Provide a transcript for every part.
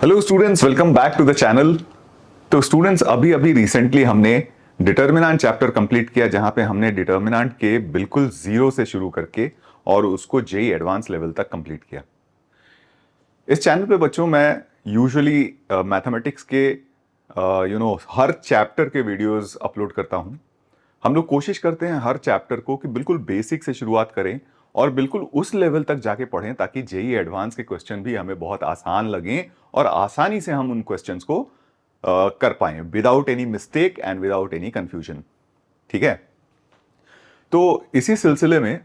Hello students, welcome back to the channel. तो students, अभी अभी रिसेंटली हमने डिटर्मिनेंट चैप्टर कंप्लीट किया, जहां पे हमने डिटर्मिनेंट के बिल्कुल जीरो से शुरू करके और उसको जेई एडवांस लेवल तक कंप्लीट किया। इस चैनल पे बच्चों मैं यूजुअली मैथमेटिक्स के हर चैप्टर के वीडियोस अपलोड करता हूं। हम लोग कोशिश करते हैं हर चैप्टर को कि बिल्कुल बेसिक से शुरुआत करें और बिल्कुल उस लेवल तक जाके पढ़ें, ताकि जेई एडवांस के क्वेश्चन भी हमें बहुत आसान लगें और आसानी से हम उन क्वेश्चंस को कर पाएं without any mistake and without any confusion. ठीक है, तो इसी सिलसिले में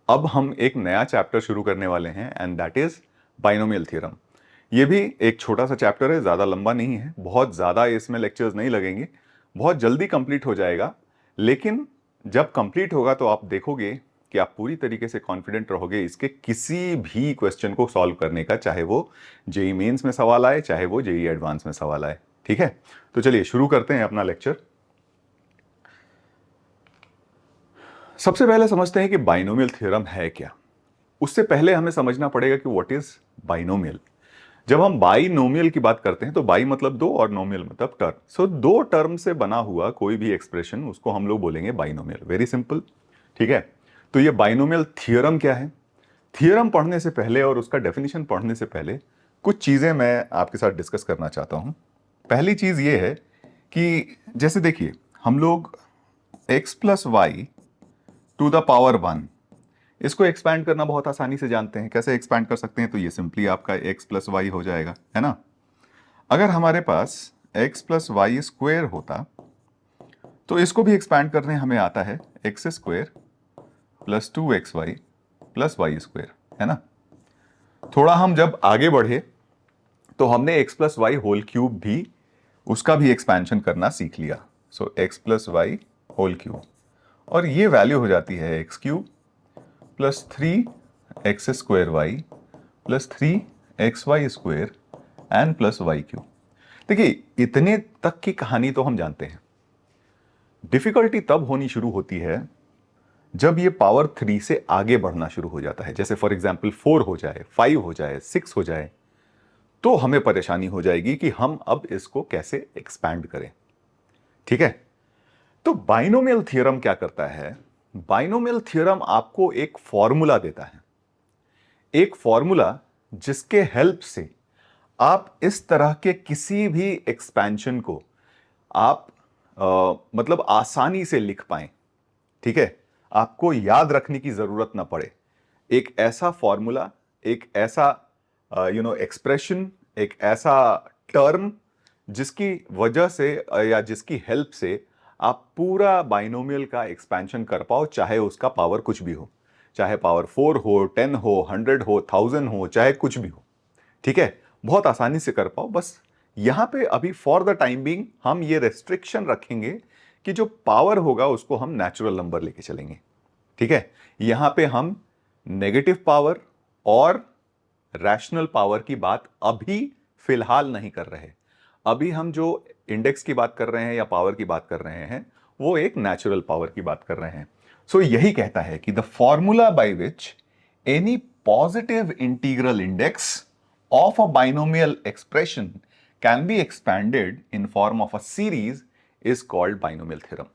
अब हम एक नया चैप्टर शुरू करने वाले हैं and that is binomial theorem. ये भी एक छोटा सा चैप्टर है, ज्यादा लंबा नहीं है, बहुत ज्यादा इसमें लेक्चर्स नहीं लगेंगे, बहुत जल्दी कंप्लीट हो जाएगा। लेकिन जब कंप्लीट होगा तो आप देखोगे कि आप पूरी तरीके से कॉन्फिडेंट रहोगे इसके किसी भी क्वेश्चन को सॉल्व करने का, चाहे वो जेई मेंस में सवाल आए, चाहे वो जेई एडवांस में सवाल आए। ठीक है, तो चलिए शुरू करते हैं अपना लेक्चर। सबसे पहले समझते हैं कि बाइनोमियल थ्योरम है क्या। उससे पहले हमें समझना पड़ेगा कि व्हाट इज बाइनोमियल। जब हम बाइनोमियल की बात करते हैं तो बाई मतलब दो और नोमियल मतलब टर्म। सो दो टर्म से बना हुआ कोई भी एक्सप्रेशन, उसको हम लोग बोलेंगे बाइनोमियल। Very simple. ठीक है, तो ये बाइनोमियल थ्योरम क्या है। थ्योरम पढ़ने से पहले और उसका डेफिनेशन पढ़ने से पहले कुछ चीजें मैं आपके साथ डिस्कस करना चाहता हूं। पहली चीज ये है कि जैसे देखिए, हम लोग x plus Y to the power one, इसको एक्सपैंड करना बहुत आसानी से जानते हैं। कैसे एक्सपैंड कर सकते हैं, तो ये सिंपली आपका x प्लस वाई हो जाएगा, है ना। अगर हमारे पास x प्लस वाई स्क्वेयर होता तो इसको भी एक्सपैंड करने हमें आता है x square plus two x y plus y square, है ना। थोड़ा हम जब आगे बढ़े तो हमने x plus y whole cube भी, उसका भी एक्सपेंशन करना सीख लिया। सो x plus y whole cube, और ये वैल्यू हो जाती है x cube plus three x square y plus three x y square and plus y cube. देखिए, इतने तक की कहानी तो हम जानते हैं। डिफिकल्टी तब होनी शुरू होती है जब ये पावर थ्री से आगे बढ़ना शुरू हो जाता है। जैसे फॉर एग्जाम्पल 4 हो जाए, 5 हो जाए, 6 हो जाए, तो हमें परेशानी हो जाएगी कि हम अब इसको कैसे एक्सपैंड करें। ठीक है, तो बाइनोमियल थ्योरम क्या करता है। बाइनोमियल थ्योरम आपको एक फॉर्मूला देता है, एक फॉर्मूला जिसके हेल्प से आप इस तरह के किसी भी एक्सपेंशन को आप मतलब आसानी से लिख पाएं। ठीक है, आपको याद रखने की जरूरत ना पड़े। एक ऐसा फॉर्मूला, एक ऐसा एक्सप्रेशन, एक ऐसा टर्म जिसकी वजह से या जिसकी हेल्प से आप पूरा बाइनोमियल का एक्सपेंशन कर पाओ, चाहे उसका पावर कुछ भी हो, चाहे पावर 4 हो, 10 हो, 100 हो, 1000 हो, चाहे कुछ भी हो। ठीक है, बहुत आसानी से कर पाओ। बस यहां पे अभी फॉर द टाइम बीइंग हम ये रेस्ट्रिक्शन रखेंगे कि जो पावर होगा उसको हम नेचुरल नंबर लेके चलेंगे। ठीक है, यहां पे हम नेगेटिव पावर और रैशनल पावर की बात अभी फिलहाल नहीं कर रहे। अभी हम जो इंडेक्स की बात कर रहे हैं या पावर की बात कर रहे हैं, वो एक नेचुरल पावर की बात कर रहे हैं। सो यही कहता है कि the formula by which any positive integral index of a binomial expression can be expanded in form of a series is called binomial theorem।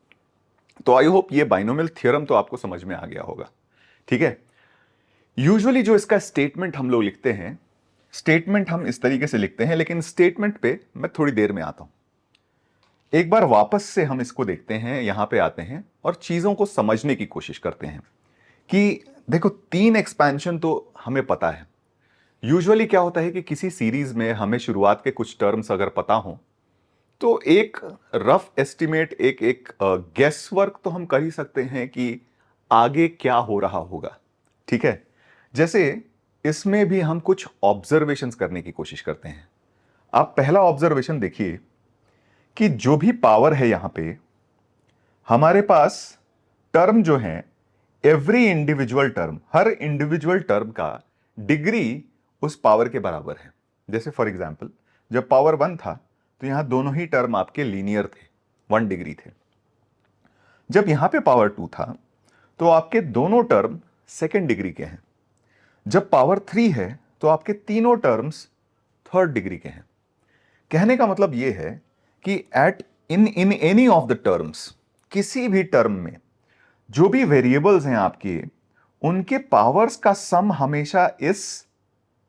तो आई होप ये बाइनोमियल थ्योरम तो आपको समझ में आ गया होगा। ठीक है, यूजुअली जो इसका स्टेटमेंट हम लोग लिखते हैं, स्टेटमेंट हम इस तरीके से लिखते हैं, लेकिन स्टेटमेंट पे मैं थोड़ी देर में आता हूं। एक बार वापस से हम इसको देखते हैं, यहां पे आते हैं और चीजों को समझने की कोशिश करते हैं कि देखो, तीन एक्सपेंशन तो हमें पता है। यूजुअली क्या होता है कि किसी सीरीज में हमें शुरुआत के कुछ टर्म्स अगर पता हो तो एक रफ एस्टिमेट, एक एक गेस वर्क तो हम कर ही सकते हैं कि आगे क्या हो रहा होगा। ठीक है, जैसे इसमें भी हम कुछ ऑब्जर्वेशंस करने की कोशिश करते हैं। आप पहला ऑब्जर्वेशन देखिए कि जो भी पावर है यहां पे, हमारे पास टर्म जो है, एवरी इंडिविजुअल टर्म, हर इंडिविजुअल टर्म का डिग्री उस पावर के बराबर है। जैसे फॉर एग्जाम्पल जब पावर 1 था तो यहां दोनों ही टर्म आपके लीनियर थे, 1 डिग्री थे। जब यहां पे पावर 2 था तो आपके दोनों टर्म सेकेंड डिग्री के हैं। जब पावर 3 है तो आपके तीनों टर्म्स थर्ड डिग्री के हैं। कहने का मतलब यह है कि at in in any of the terms, किसी भी टर्म में जो भी वेरिएबल्स हैं आपके, उनके पावर्स का सम हमेशा इस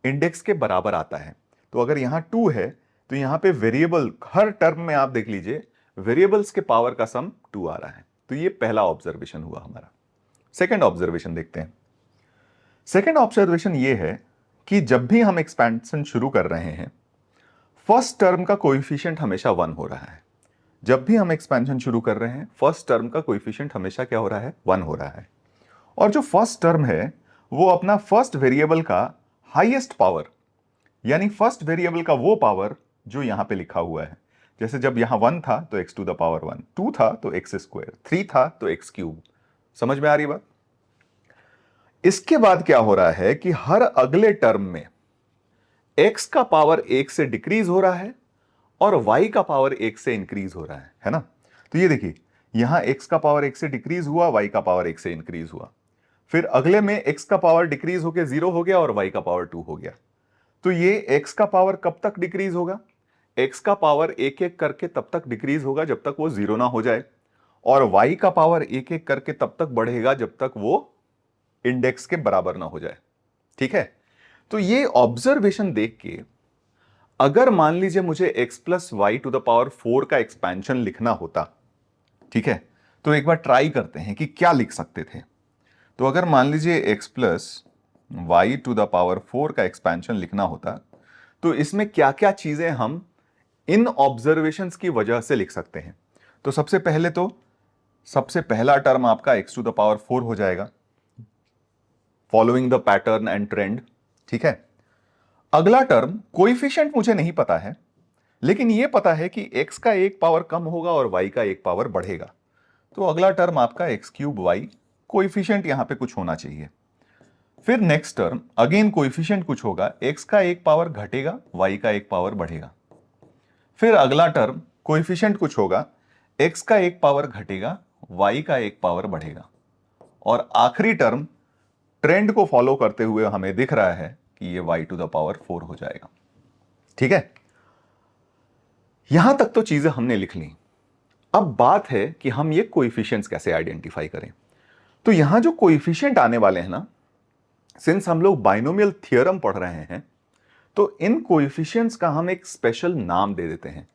इंडेक्स के बराबर आता है। तो अगर यहां 2 है तो यहां पे वेरिएबल, हर टर्म में आप देख लीजिए वेरिएबल्स के पावर का सम 2 आ रहा है। तो ये पहला ऑब्जर्वेशन हुआ हमारा। सेकंड ऑब्जर्वेशन देखते हैं। सेकंड ऑब्जर्वेशन ये है कि जब भी हम एक्सपेंशन शुरू कर रहे हैं, फर्स्ट टर्म का कोएफिशिएंट हमेशा 1 हो रहा है। जब भी हम एक्सपेंशन शुरू कर रहे हैं, फर्स्ट टर्म का कोएफिशिएंट हमेशा क्या हो रहा है? 1 हो रहा है। और जो फर्स्ट टर्म है वो अपना फर्स्ट वेरिएबल का हाईएस्ट पावर, यानी फर्स्ट वेरिएबल का वो पावर जो यहां पे लिखा हुआ है, जैसे जब यहां 1 था तो x टू द पावर 1, 2 था तो x स्क्वायर, 3 था तो x क्यूब। समझ में आ रही बात? इसके बाद क्या हो रहा है कि हर अगले टर्म में x का पावर 1 से डिक्रीज हो रहा है और y का पावर 1 से इंक्रीज हो रहा है ना? तो ये देखिए, यहां x का पावर 1 से डिक्रीज हुआ, y का पावर 1 से इंक्रीज हुआ। फिर अगले में x का पावर डिक्रीज होकर 0 हो गया और y का पावर 2 हो गया। तो ये x का पावर कब तक डिक्रीज होगा? x का पावर एक एक करके तब तक डिक्रीज होगा जब तक वो 0 ना हो जाए, और y का पावर एक एक करके तब तक बढ़ेगा जब तक वो इंडेक्स के बराबर ना हो जाए। ठीक है? तो ये ऑब्जर्वेशन देख के अगर मान लीजिए मुझे x plus Y to the power 4 का एक्सपेंशन लिखना होता, ठीक है, तो एक बार ट्राई करते हैं कि क्या लिख सकते थे। तो अगर मान लीजिए x plus Y to the power 4 का एक्सपेंशन लिखना होता, तो इसमें क्या क्या चीजें हम इन ऑब्जर्वेशंस की वजह से लिख सकते हैं। तो सबसे पहले तो सबसे पहला टर्म आपका x टू द पावर 4 हो जाएगा, following the pattern and trend. ठीक है, अगला टर्म कोएफिशिएंट मुझे नहीं पता है, लेकिन यह पता है कि x का एक पावर कम होगा और y का एक पावर बढ़ेगा। तो अगला टर्म आपका x क्यूब वाई, कोएफिशिएंट यहां पे कुछ होना चाहिए। फिर नेक्स्ट टर्म अगेन कोएफिशिएंट कुछ होगा, x का एक पावर घटेगा, y का एक पावर बढ़ेगा। फिर अगला टर्म कोएफिशिएंट कुछ होगा, x का एक पावर घटेगा, y का एक पावर बढ़ेगा। और आखिरी टर्म ट्रेंड को फॉलो करते हुए हमें दिख रहा है कि ये y टू द पावर 4 हो जाएगा। ठीक है, यहां तक तो चीजें हमने लिख ली। अब बात है कि हम ये कोएफिशिएंट्स कैसे आइडेंटिफाई करें। तो यहां जो कोएफिशिएंट आने वाले हैं ना, सिंस हम लोग बाइनोमियल थ्योरम पढ़ रहे हैं, तो इन कोएफिशिएंट्स का हम एक स्पेशल नाम दे देते हैं,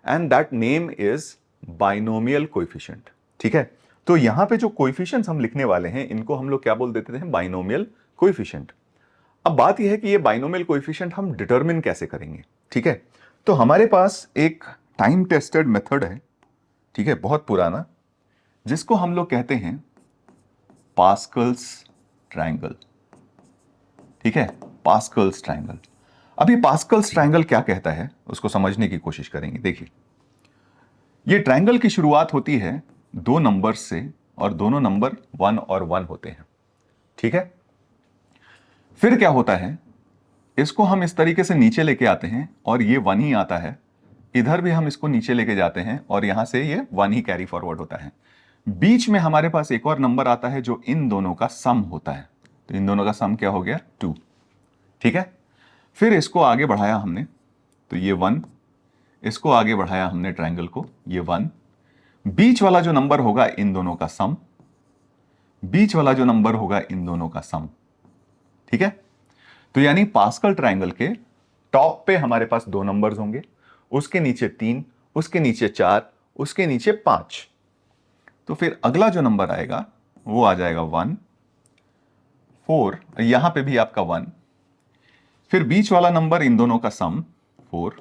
and that name is binomial coefficient. ठीक है, तो यहां पे जो कोएफिशिएंट्स हम लिखने वाले हैं, इनको हम लोग क्या बोल देते हैं? Binomial coefficient. अब बात यह है कि ये बाइनोमियल कोएफिशिएंट हम डिटरमिन कैसे करेंगे। ठीक है, तो हमारे पास एक टाइम टेस्टेड मेथड है, ठीक है, बहुत पुराना, जिसको हम लोग कहते हैं पास्कल्स ट्रायंगल। ठीक है, पास्कल्स ट्रायंगल। अब ये पास्कल्स ट्रायंगल क्या कहता है उसको समझने की कोशिश करेंगे। देखिए, ये ट्रायंगल की शुरुआत होती है दो नंबर्स से, और दोनों नंबर 1 और 1 होते हैं। ठीक है, फिर क्या होता है, इसको हम इस तरीके से नीचे लेके आते हैं और ये 1 ही आता है। इधर भी हम इसको नीचे लेके जाते हैं और यहां से ये 1 ही कैरी फॉरवर्ड होता है। बीच में हमारे पास एक और नंबर आता है जो इन दोनों का सम होता है। तो इन दोनों का सम क्या हो गया? 2। ठीक है, फिर इसको आगे बढ़ाया हमने, तो ये 1, इसको आगे बढ़ाया हमने ट्रायंगल को, ये 1, बीच वाला जो नंबर होगा इन दोनों का सम, बीच वाला जो नंबर होगा इन दोनों का सम। ठीक है, तो यानी पास्कल ट्रायंगल के टॉप पे हमारे पास 2 नंबर्स होंगे, उसके नीचे 3, उसके नीचे 4, उसके नीचे 5। तो फिर अगला जो नंबर आएगा वो आ जाएगा 1, 4, यहां पे भी आपका 1, फिर बीच वाला नंबर इन दोनों का सम 4,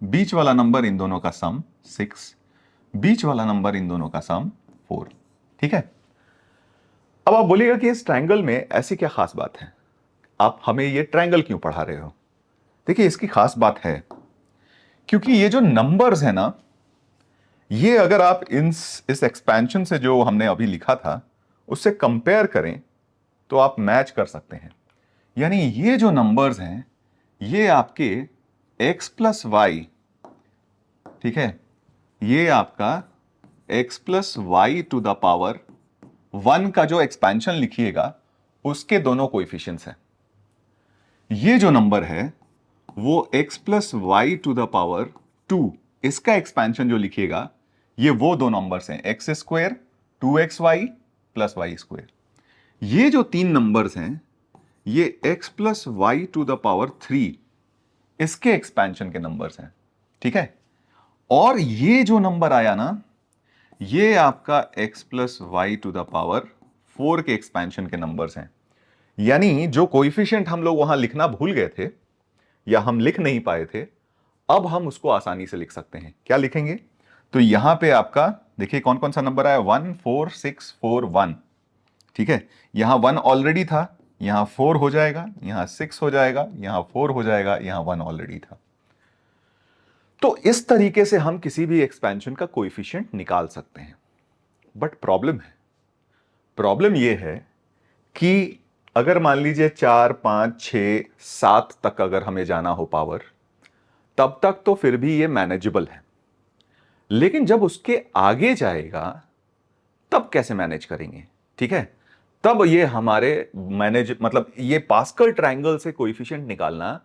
बीच वाला नंबर इन दोनों का सम 6, बीच वाला नंबर इन दोनों का सम 4। ठीक है, अब आप बोलिएगा कि इस ट्रायंगल में ऐसी क्या खास बात है, आप हमें ये ट्रायंगल क्यों पढ़ा रहे हो? देखिए, इसकी खास बात है क्योंकि ये जो नंबर्स है ना, ये अगर आप इस एक्सपेंशन से जो हमने अभी लिखा था उससे कंपेयर करें तो आप मैच कर सकते हैं। यानी ये जो नंबर्स हैं ये आपके x प्लस वाई, ठीक है, ये आपका x plus Y to the power 1 का जो एक्सपेंशन लिखिएगा उसके दोनों कोएफिशिएंट्स हैं। ये जो नंबर है वो x plus Y to the power 2, इसका एक्सपेंशन जो लिखिएगा ये वो दो नंबर्स हैं, x square 2xy plus y square. ये जो तीन नंबर्स हैं ये x plus Y to the power 3 इसके एक्सपेंशन के नंबर्स हैं, ठीक है। और ये जो नंबर आया ना, ये आपका x plus Y to the power 4 के एक्सपेंशन के नंबर्स हैं। यानी जो कोएफिशिएंट हम लोग वहां लिखना भूल गए थे या हम लिख नहीं पाए थे, अब हम उसको आसानी से लिख सकते हैं। क्या लिखेंगे? तो यहां पे आपका देखिए कौन कौन सा नंबर आया, 1 4 6 4 1, ठीक है। यहां 1 ऑलरेडी था, यहां 4 हो जाएगा, यहां 6 हो जाएगा, यहां 4 हो जाएगा, यहां 1 ऑलरेडी था। तो इस तरीके से हम किसी भी एक्सपेंशन का कोएफिशिएंट निकाल सकते हैं। बट प्रॉब्लम यह है कि अगर मान लीजिए 4 5 6 7 तक अगर हमें जाना हो पावर, तब तक तो फिर भी ये मैनेजेबल है। लेकिन जब उसके आगे जाएगा तब कैसे मैनेज करेंगे, ठीक है। तब ये हमारे मतलब ये पास्कल ट्रायंगल से कोएफिशिएंट निकालना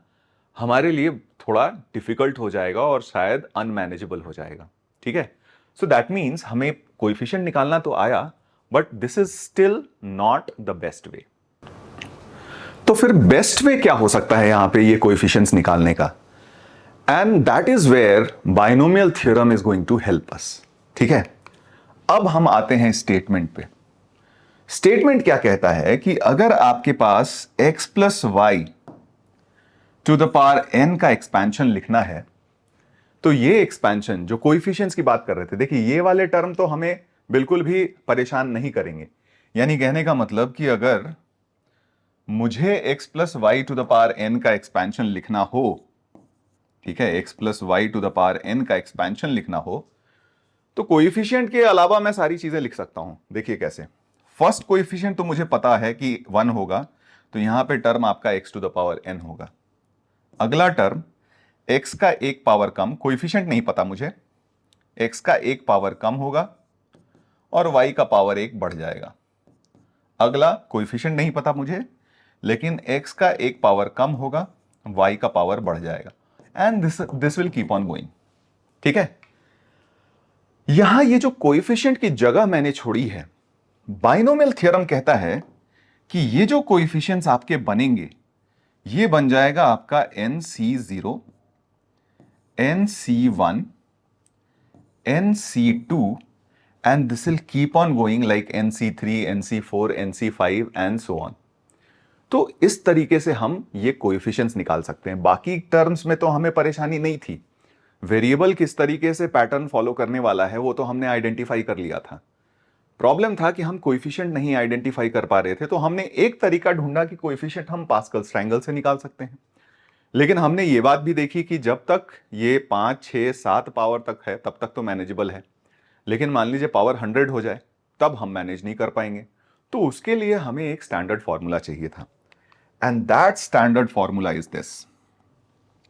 हमारे लिए थोड़ा डिफिकल्ट हो जाएगा और शायद अनमैनेजेबल हो जाएगा, ठीक है। सो दैट मीन्स हमें कोएफिशिएंट निकालना तो आया, but this is still not the best way. तो फिर बेस्ट वे क्या हो सकता है यहां पे ये कोएफिशिएंट्स निकालने का? And that is where binomial theorem is going to help us, ठीक है। अब हम आते हैं स्टेटमेंट पे। स्टेटमेंट क्या कहता है कि अगर आपके पास x plus Y to the power n का एक्सपेंशन लिखना है, तो ये एक्सपेंशन जो कोएफिशिएंट्स की बात कर रहे थे, देखिए ये वाले टर्म तो हमें बिल्कुल भी परेशान नहीं करेंगे। यानी कहने का मतलब कि अगर मुझे x plus Y to the power n का एक्सपेंशन लिखना हो, ठीक है, x plus Y to the power n का एक्सपेंशन लिखना हो, तो कोएफिशिएंट के अलावा मैं सारी चीजें लिख सकता हूं। देखिए कैसे, फर्स्ट कोएफिशिएंट तो मुझे पता है कि 1 होगा, तो यहां पे टर्म आपका x to the power n होगा। अगला टर्म x का एक पावर कम, कोएफिशिएंट नहीं पता मुझे, x का एक पावर कम होगा और y का पावर एक बढ़ जाएगा। अगला कोएफिशिएंट नहीं पता मुझे, लेकिन x का एक पावर कम होगा, y का पावर बढ़ जाएगा, and this will keep on going, ठीक है। यहां ये जो कोएफिशिएंट की जगह मैंने छोड़ी है, बाइनोमियल थ्योरम कहता है कि ये जो कोएफिशिएंट्स आपके बनेंगे ये बन जाएगा आपका NC0, NC1, NC2 and this will keep on going like NC3, NC4, NC5 and so on। तो इस तरीके से हम ये कोएफिशिएंट्स निकाल सकते हैं। बाकी टर्म्स में तो हमें परेशानी नहीं थी, वेरिएबल किस तरीके से पैटर्न फॉलो करने वाला है वो तो हमने आइडेंटिफाई कर लिया था। प्रॉब्लम था कि हम कोएफिशिएंट नहीं आइडेंटिफाई कर पा रहे थे, तो हमने एक तरीका ढूंढा कि कोएफिशिएंट हम पास्कल ट्रायंगल से निकाल सकते हैं। लेकिन हमने ये बात भी देखी कि जब तक ये 5 6 7 पावर तक है तब तक तो मैनेजेबल है, लेकिन मान लीजिए पावर 100 हो जाए तब हम मैनेज नहीं कर पाएंगे। तो उसके लिए हमें एक स्टैंडर्ड फॉर्मूला चाहिए था, and that standard formula is this,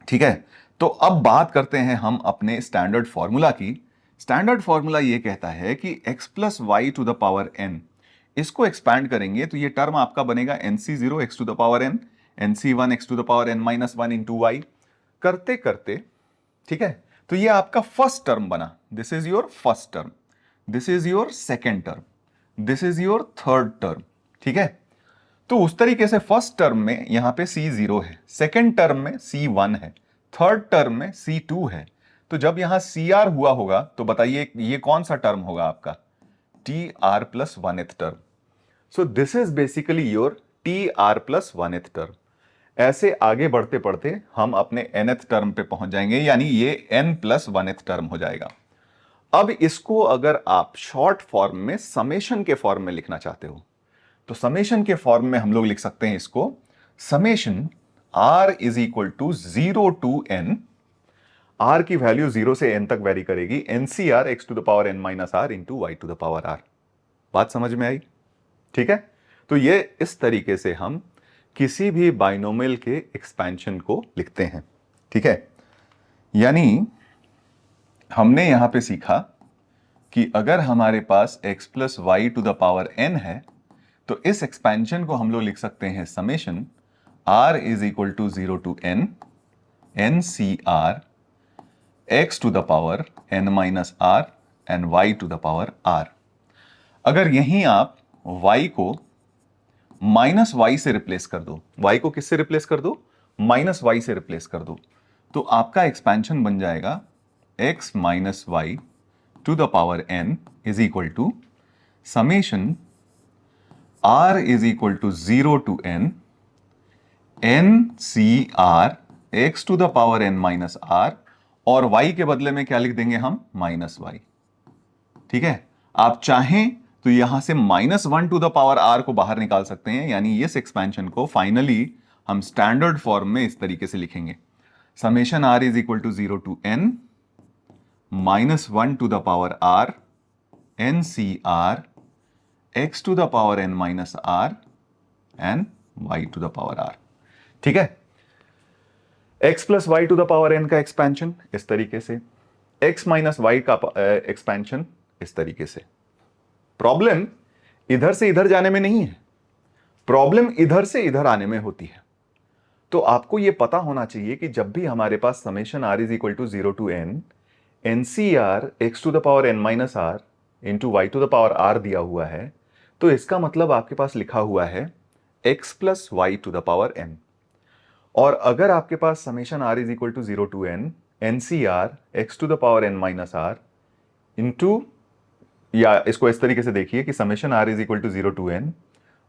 ठीक है। तो अब बात करते हैं हम अपने स्टैंडर्ड फॉर्मूला की। स्टैंडर्ड फॉर्मूला ये कहता है कि x plus Y to the power n, इसको एक्सपैंड करेंगे तो ये टर्म आपका बनेगा NC0 x to the power n, NC1 x to the power n minus 1 into y, करते करते, ठीक है। तो ये आपका फर्स्ट टर्म बना, this is your first term, this is your second term, this is your third term, ठीक है। तो उस तरीके से फर्स्ट टर्म में यहां पे C0 है, सेकेंड टर्म में C1 है, थर्ड टर्म में C2 है। तो जब यहां CR हुआ होगा तो बताइए ये कौन सा टर्म होगा आपका, TR plus 1th term. So this is basically your TR plus 1th term. ऐसे आगे बढ़ते बढ़ते हम अपने nth टर्म पे पहुंच जाएंगे, यानी ये n प्लस 1th टर्म हो जाएगा। अब इसको अगर आप शॉर्ट फॉर्म में समेशन के फॉर्म में लिखना चाहते हो, तो समेशन के फॉर्म में हम लोग लिख सकते हैं इसको, summation R is equal to 0 to n, R की वैल्यू 0 से n तक वेरी करेगी, NCR x to the power n minus r into Y to the power r। बात समझ में आई, ठीक है। तो ये इस तरीके से हम किसी भी बाइनोमियल के एक्सपेंशन को लिखते हैं, ठीक है। यानी हमने यहां पे सीखा कि अगर हमारे पास x plus Y to the power n है, तो इस एक्सपेंशन को हम लोग लिख सकते हैं summation R is equal to 0 to n NCR x to the power n minus r and y to the power r। अगर यहीं आप y को माइनस वाई से रिप्लेस कर दो, y को किससे रिप्लेस कर दो? माइनस वाई से रिप्लेस कर दो, तो आपका एक्सपेंशन बन जाएगा x minus y to the power n is equal to summation r is equal to 0 to n C are x to the power n minus r, और y के बदले में क्या लिख देंगे हम? Minus y. ठीक है, आप चाहें तो यहां से -1 टू द पावर r को बाहर निकाल सकते हैं, यानी इस एक्सपेंशन को फाइनली हम स्टैंडर्ड फॉर्म में इस तरीके से लिखेंगे, summation r is equal to 0 to n -1 to the power r n C r x to the power n minus r and y to the power r। ठीक है, x plus Y to the power n का expansion इस तरीके से, x minus y का expansion इस तरीके से। प्रॉब्लम इधर से इधर जाने में नहीं है, प्रॉब्लम इधर से इधर आने में होती है। तो आपको यह पता होना चाहिए कि जब भी हमारे पास summation r is equal to 0 to n C are x to the power n minus R into Y to the power r दिया हुआ है, तो इसका मतलब आपके पास लिखा हुआ है x plus Y to the power n। और अगर आपके पास summation r is equal to 0 to n C are x to the power n minus R into, या इसको इस तरीके से देखिए कि summation r is equal to 0 to n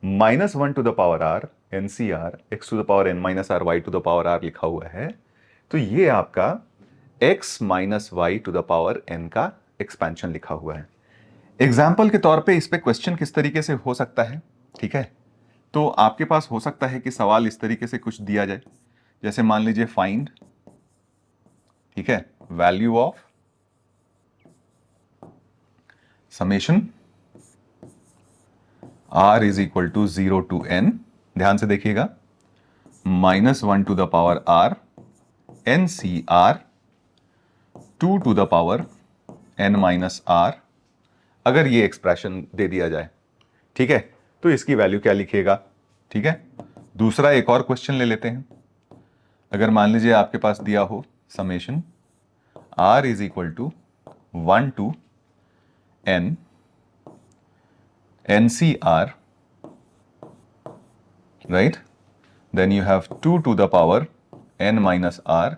-1 to the power r n C are x to the power n minus R Y to the power r लिखा हुआ है, तो ये आपका x minus y to the power n का expansion लिखा हुआ है। एग्जाम्पल के तौर पे इस पे क्वेश्चन किस तरीके से हो सकता है? ठीक है, तो आपके पास हो सकता है कि सवाल इस तरीके से कुछ दिया जाए, जैसे मान लीजिए फाइंड, ठीक है, value of summation r is equal to 0 to n, ध्यान से देखिएगा, -1 to the power r n C r 2 to the power n minus r, अगर ये एक्सप्रेशन दे दिया जाए। ठीक है, तो इसकी वैल्यू क्या लिखिएगा? ठीक है, दूसरा एक और क्वेश्चन ले लेते हैं। अगर मान लीजिए आपके पास दिया हो summation r is equal to 1 to n C r, right, then you have 2 to the power n minus r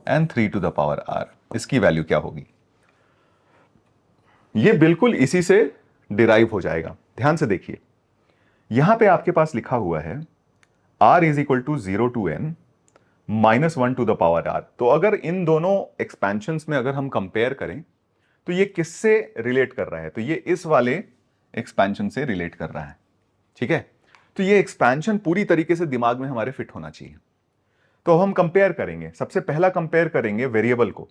and 3 to the power r। इसकी वैल्यू क्या होगी? ये बिल्कुल इसी से डिराइव हो जाएगा। ध्यान से देखिए, यहां पे आपके पास लिखा हुआ है r is equal to 0 to n -1 to the power r। तो अगर इन दोनों एक्सपेंशंस में अगर हम कंपेयर करें तो ये किससे रिलेट कर रहा है? तो ये इस वाले एक्सपेंशन से रिलेट कर रहा है। ठीक है, तो ये एक्सपेंशन पूरी तरीके से दिमाग में हमारे फिट होना चाहिए। तो हम कंपेयर करेंगे, सबसे पहला कंपेयर करेंगे वेरिएबल को,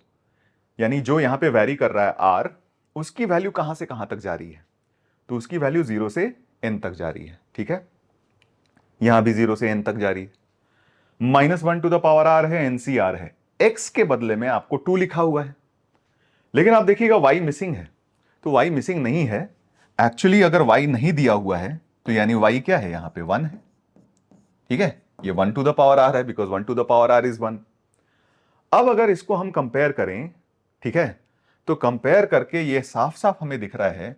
यानी जो यहां पे वेरी कर रहा है r, उसकी वैल्यू कहां से कहां तक जा रही है? तो उसकी वैल्यू 0 से n तक जा रही है। ठीक है, यहां भी 0 से n तक जा रही है, -1 टू द पावर r है, NCR है, x के बदले में आपको 2 लिखा हुआ है, लेकिन आप देखिएगा y मिसिंग है। तो y मिसिंग नहीं है, एक्चुअली अगर y नहीं दिया हुआ है तो यानी y क्या है? यहां पे 1 है। ठीक है, ये 1 टू द पावर r है, because 1 to the power r is 1। अब अगर इसको हम कंपेयर करें, ठीक है, तो कंपेयर करके ये साफ साफ हमें दिख रहा है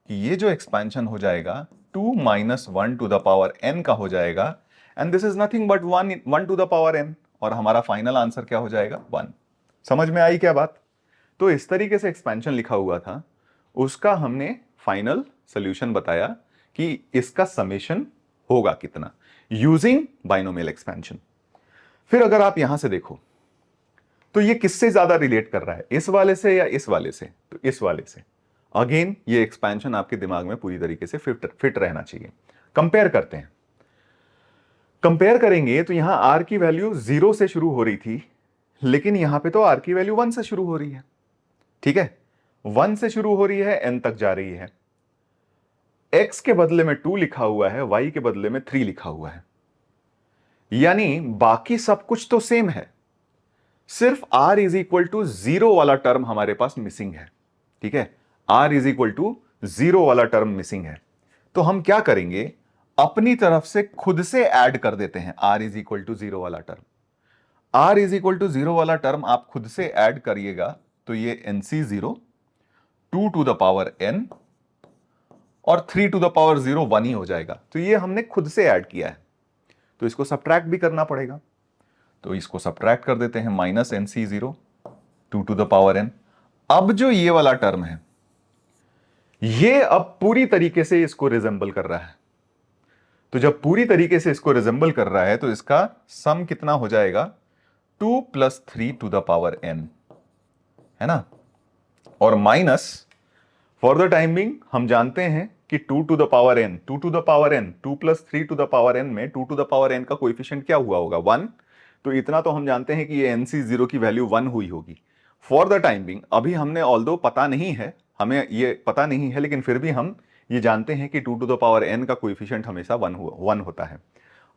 कि ये जो एक्सपेंशन हो जाएगा 2 - 1 टू द पावर n का हो जाएगा, and this is nothing but 1 to the power n, और हमारा फाइनल आंसर क्या हो जाएगा? 1। समझ में आई क्या बात? तो इस तरीके से एक्सपेंशन लिखा हुआ था, उसका हमने फाइनल सॉल्यूशन बताया कि इसका समेशन होगा कितना, यूजिंग बाइनोमियल एक्सपेंशन। फिर अगर आप यहां से देखो तो ये किससे ज्यादा रिलेट कर रहा है, इस वाले से या इस वाले से? तो इस वाले से। अगेन ये एक्सपेंशन आपके दिमाग में पूरी तरीके से फिट रहना चाहिए। कंपेयर करते हैं, कंपेयर करेंगे तो यहां r की वैल्यू 0 से शुरू हो रही थी, लेकिन यहां पे तो r की वैल्यू 1 से शुरू हो रही है। ठीक है, 1 से शुरू हो रही है, n तक जा रही है, x के बदले में 2 लिखा हुआ है, y के बदले में 3 लिखा हुआ है, यानी बाकी सब कुछ तो सेम है, सिर्फ r इज इक्वल टू 0 वाला टर्म हमारे पास मिसिंग है। ठीक है, r इज इक्वल टू 0 वाला टर्म मिसिंग है। तो हम क्या करेंगे, अपनी तरफ से खुद से ऐड कर देते हैं r इज इक्वल टू 0 वाला term. r is equal to 0 वाला टर्म आप खुद से ऐड करिएगा तो ये nc0 2 to the power n और 3 टू द पावर 0 1 ही हो जाएगा। तो ये हमने खुद से ऐड किया है, तो इसको सब्ट्रैक्ट भी करना पड़ेगा। तो इसको सब्ट्रैक्ट कर देते हैं, minus nc0 2 to the power n। अब जो ये वाला टर्म है ये अब पूरी तरीके से इसको रिजेंबल कर रहा है। तो जब पूरी तरीके से इसको रिजेंबल कर रहा है तो इसका सम कितना हो जाएगा, 2 + 3 टू द पावर n, है ना। और minus, for the time being हम जानते हैं कि 2 to the power n, 2 to the power n, 2 + 3 to the power n में 2 टू द पावर n का कोएफिशिएंट क्या हुआ होगा, 1। तो इतना तो हम जानते हैं कि ये nc0 की वैल्यू 1 हुई होगी। फॉर द टाइम बिंग अभी हमने ऑल्दो पता नहीं है, हमें ये पता नहीं है, लेकिन फिर भी हम ये जानते हैं कि 2 टू द पावर n का कोएफिशिएंट हमेशा 1 होता है।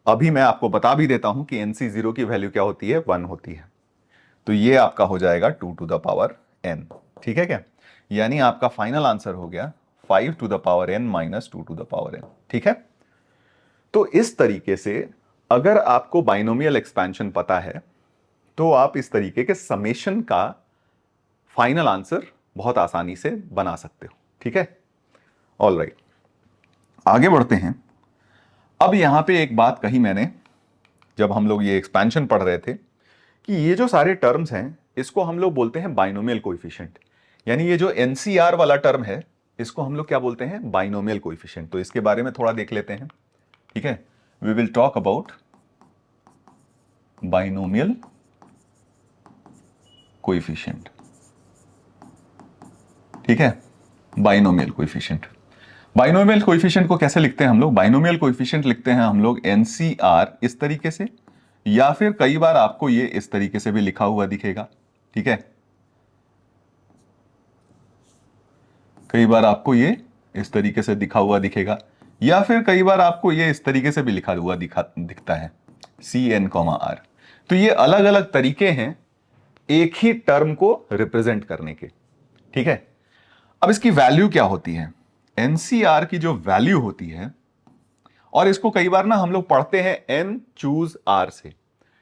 अभी मैं आपको बता भी देता हूं कि nc0 की वैल्यू क्या होती है, 1 होती है। तो ये आपका हो जाएगा 2 टू द पावर n, ठीक है क्या। यानी आपका फाइनल आंसर हो गया 5 to the power n minus 2 to the power n, ठीक है। तो इस तरीके से अगर आपको बाइनोमियल एक्सपेंशन पता है तो आप इस तरीके के समेशन का फाइनल आंसर बहुत आसानी से बना सकते हो, ठीक है। ऑल राइट, आगे बढ़ते हैं। अब यहां पे एक बात कही मैंने जब हम लोग ये एक्सपेंशन पढ़ रहे थे कि ये जो सारे टर्म्स हैं इसको हम लोग बोलते हैं बाइनोमियल कोएफिशिएंट। यानी ये जो NCR वाला टर्म है इसको हम लोग क्या बोलते हैं, बाइनोमियल कोएफिशिएंट। तो इसके बारे में थोड़ा देख लेते हैं, ठीक है। We will talk about binomial coefficient, ठीक है। बाइनोमियल कोएफिशिएंट, बाइनोमियल कोएफिशिएंट को कैसे लिखते हैं हम लोग, बाइनोमियल कोएफिशिएंट लिखते हैं हम लोग NCR इस तरीके से, या फिर कई बार आपको ये इस तरीके से भी लिखा हुआ दिखेगा, ठीक है। कई बार आपको ये इस तरीके से दिखा हुआ दिखेगा, या फिर कई बार आपको ये इस तरीके से भी लिखा हुआ दिखता है, CN, R। तो ये अलग अलग तरीके हैं एक ही टर्म को रिप्रेजेंट करने के, ठीक है। अब इसकी वैल्यू क्या होती है, NCR की जो वैल्यू होती है, और इसको कई बार ना हम लोग पढ़ते हैं N चूज R से,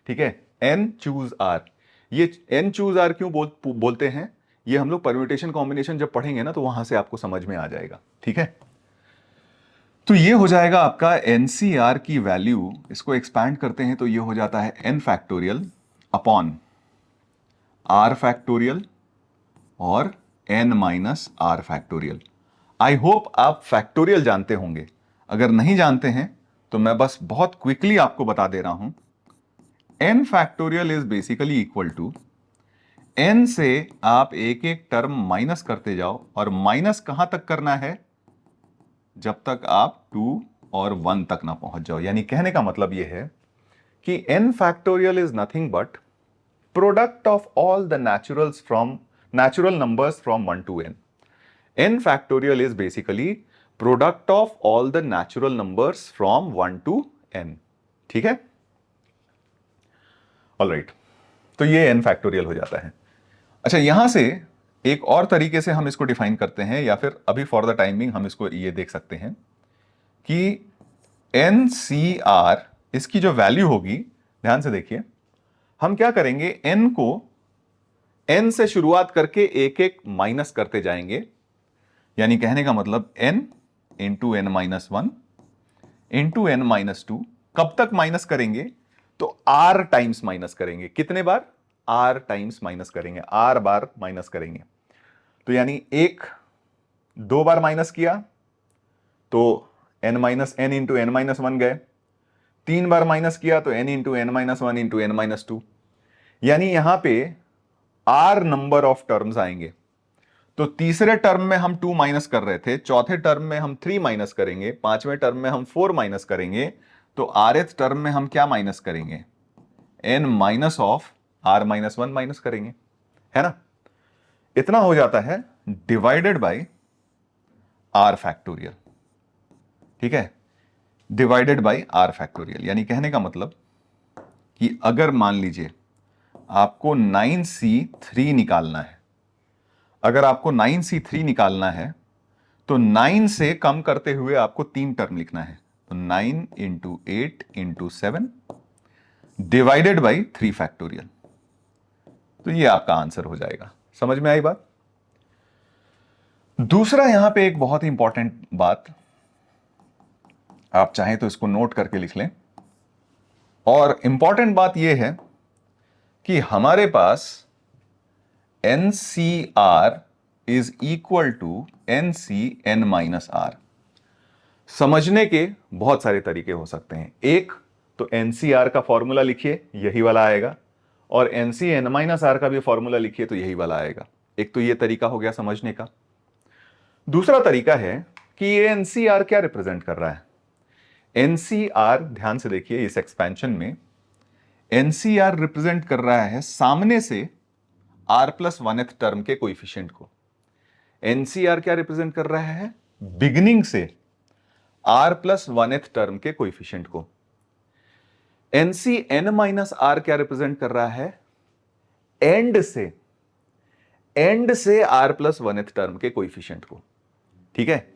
ठीक है। N चूज R, ये N चूज R क्यों बोलते हैं, ये हम लोग परम्यूटेशन कॉम्बिनेशन जब पढ़ेंगे ना तो वहां से आपको समझ में आ जाएगा, ठीक है। तो ये हो जाएगा आपका NCR की वैल्यू, इसको एक्सपैंड करते हैं तो ये हो जाता है n factorial upon R factorial और n minus R factorial. I hope आप फैक्टोरियल जानते होंगे, अगर नहीं जानते हैं तो मैं बस बहुत क्विकली आपको बता दे रहा हूं। n factorial is basically equal to, n से आप एक एक टर्म माइनस करते जाओ, और माइनस कहां तक करना है, जब तक आप 2 और 1 तक ना पहुंच जाओ। यानी कहने का मतलब यह है कि n factorial is nothing but product of all the natural numbers from 1 to n. n factorial is basically product of all the natural numbers from 1 to n, ठीक है। ऑलराइट, तो ये n फैक्टोरियल हो जाता है। अच्छा, यहां से एक और तरीके से हम इसको डिफाइन करते हैं, या फिर अभी फॉर द टाइमिंग हम इसको ये देख सकते हैं कि NCR इसकी जो वैल्यू होगी, ध्यान से देखिए, हम क्या करेंगे, n को n से शुरुआत करके एक एक माइनस करते जाएंगे। यानी कहने का मतलब n into n minus 1 into n minus 2। कब तक माइनस करेंगे, तो r टाइम्स माइनस करेंगे। कितने बार, r टाइम्स माइनस करेंगे, r बार माइनस करेंगे। तो यानी एक 2 बार माइनस किया तो n minus n into n minus 1 गए। 3 बार माइनस किया तो n into n minus 1 into n minus 2। यानी यहां पे r नंबर ऑफ टर्म्स आएंगे। तो तीसरे टर्म में हम 2 माइनस कर रहे थे, चौथे टर्म में हम 3 माइनस करेंगे, पांचवें टर्म में हम 4 माइनस करेंगे, तो rth टर्म में हम क्या माइनस करेंगे, n minus of r minus 1 minus करेंगे, है ना। इतना हो जाता है डिवाइडेड बाय r फैक्टोरियल, ठीक है, डिवाइडेड बाय r फैक्टोरियल। यानी कहने का मतलब कि अगर मान लीजिए आपको 9c3 निकालना है, अगर आपको 9c3 निकालना है तो 9 से कम करते हुए आपको 3 टर्म लिखना है। तो 9 into 8 into 7 divided by 3 factorial. तो ये आपका आंसर हो जाएगा। समझ में आई बात? दूसरा यहां पे एक बहुत ही इंपॉर्टेंट बात, आप चाहें तो इसको नोट करके लिख लें, और इंपॉर्टेंट बात यह है कि हमारे पास NCR is equal to NCN-R। समझने के बहुत सारे तरीके हो सकते हैं। एक तो NCR का फॉर्मूला लिखिए, यही वाला आएगा, और NCN-R का भी फॉर्मूला लिखिए तो यही वाला आएगा। एक तो ये तरीका हो गया समझने का। दूसरा तरीका है कि ये NCR क्या रिप्रेजेंट कर रहा है। NCR, ध्यान से देखिए इस एक्सपेंशन में, NCR रिप्रेजेंट कर रहा है सामने से R+1th टर्म के कोएफिशिएंट को। NCR क्या रिप्रेजेंट कर रहा है? बिगिनिंग से R+1th टर्म के कोएफिशिएंट को। NCN-R क्या रिप्रेजेंट कर रहा है? एंड से R+1th टर्म के कोएफिशिएंट को। ठीक है,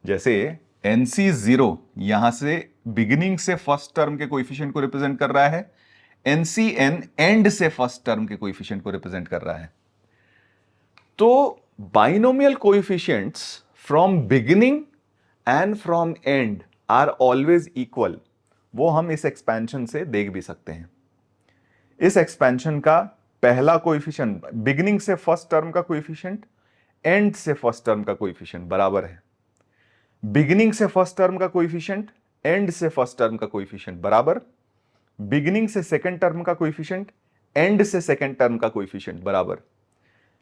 जैसे NC0 यहां से बिगिनिंग से फर्स्ट टर्म के कोएफिशिएंट को रिप्रेजेंट कर रहा है, NCN एंड से फर्स्ट टर्म के कोएफिशिएंट को रिप्रेजेंट कर रहा है। तो binomial coefficients from beginning and from end are always equal. वो हम इस एक्सपेंशन से देख भी सकते हैं। इस एक्सपेंशन का पहला कोएफिशिएंट, बिगिनिंग से फर्स्ट टर्म का कोएफिशिएंट एंड से फर्स्ट टर्म का कोएफिशिएंट बराबर है। बिगिनिंग से फर्स्ट टर्म का कोएफिशिएंट एंड से फर्स्ट टर्म का कोएफिशिएंट बराबर। बिगिनिंग से सेकंड टर्म का कोएफिशिएंट एंड से सेकंड टर्म का कोएफिशिएंट बराबर।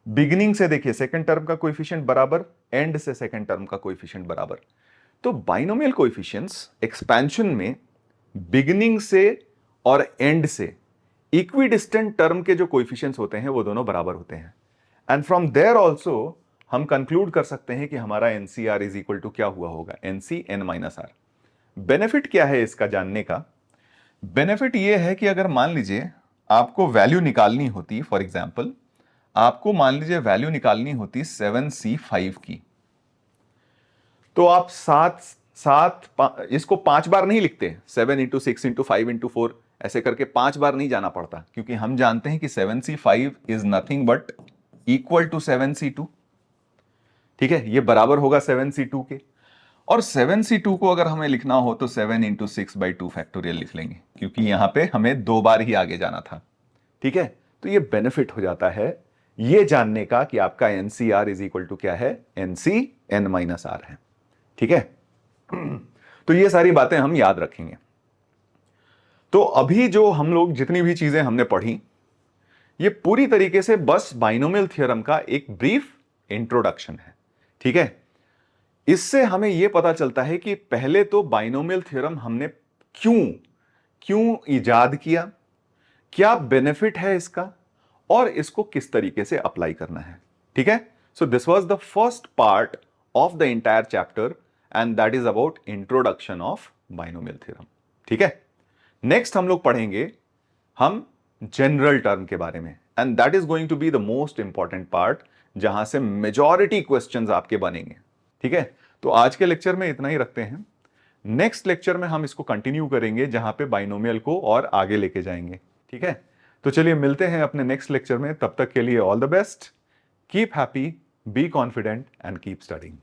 बिगिनिंग से देखिए सेकंड टर्म का कोएफिशिएंट बराबर, एंड से सेकंड टर्म का कोएफिशिएंट बराबर। तो बाइनोमियल कोएफिशिएंट्स एक्सपेंशन में बिगिनिंग से और एंड से इक्विडिस्टेंट टर्म के जो कोएफिशिएंट्स होते हैं वो दोनों बराबर होते हैं। एंड फ्रॉम देयर ऑल्सो हम कंक्लूड कर सकते हैं कि हमारा NCR इज इक्वल टू क्या हुआ होगा? NCN-R। बेनिफिट क्या है इसका जानने का? बेनिफिट यह है कि अगर मान लीजिए आपको वैल्यू निकालनी होती, फॉर एग्जाम्पल आपको मान लीजिए वैल्यू निकालनी होती 7C5 की, तो आप इसको 5 बार नहीं लिखते, 7 × 6 × 5 × 4 ऐसे करके 5 बार नहीं जाना पड़ता, क्योंकि हम जानते हैं कि 7C5 is nothing but equal to 7C2। ठीक है, ये बराबर होगा 7C2 के, और 7C2 को अगर हमें लिखना हो तो 7 × 6/2 फैक्टोरियल लिख लेंगे, क्योंकि यहां पे हमें 2 बार ही आगे जाना था। ठीक है, तो ये बेनिफिट हो जाता है ये जानने का कि आपका NCR इज इक्वल टू क्या है? NCN-R है। ठीक है, तो ये सारी बातें हम याद रखेंगे। तो अभी जो हम लोग जितनी भी चीजें हमने पढ़ी, ये पूरी तरीके से बस बाइनोमियल थ्योरम का एक ब्रीफ इंट्रोडक्शन है। ठीक है, इससे हमें यह पता चलता है कि पहले तो बाइनोमियल थ्योरम हमने क्यों इजाद किया, क्या बेनिफिट है इसका, और इसको किस तरीके से अप्लाई करना है। ठीक है, so this was the first part of the entire chapter and that is about introduction of binomial theorem. ठीक है, नेक्स्ट हम लोग पढ़ेंगे हम जनरल टर्म के बारे में, and that is going to be the most important part, जहां से मेजॉरिटी क्वेश्चंस आपके बनेंगे। ठीक है, तो आज के लेक्चर में इतना ही रखते हैं। नेक्स्ट लेक्चर में हम इसको कंटिन्यू करेंगे, जहां पे बाइनोमियल को और आगे लेके जाएंगे। ठीक है, तो चलिए मिलते हैं अपने नेक्स्ट लेक्चर में। तब तक के लिए all the best, keep happy, be confident and keep studying.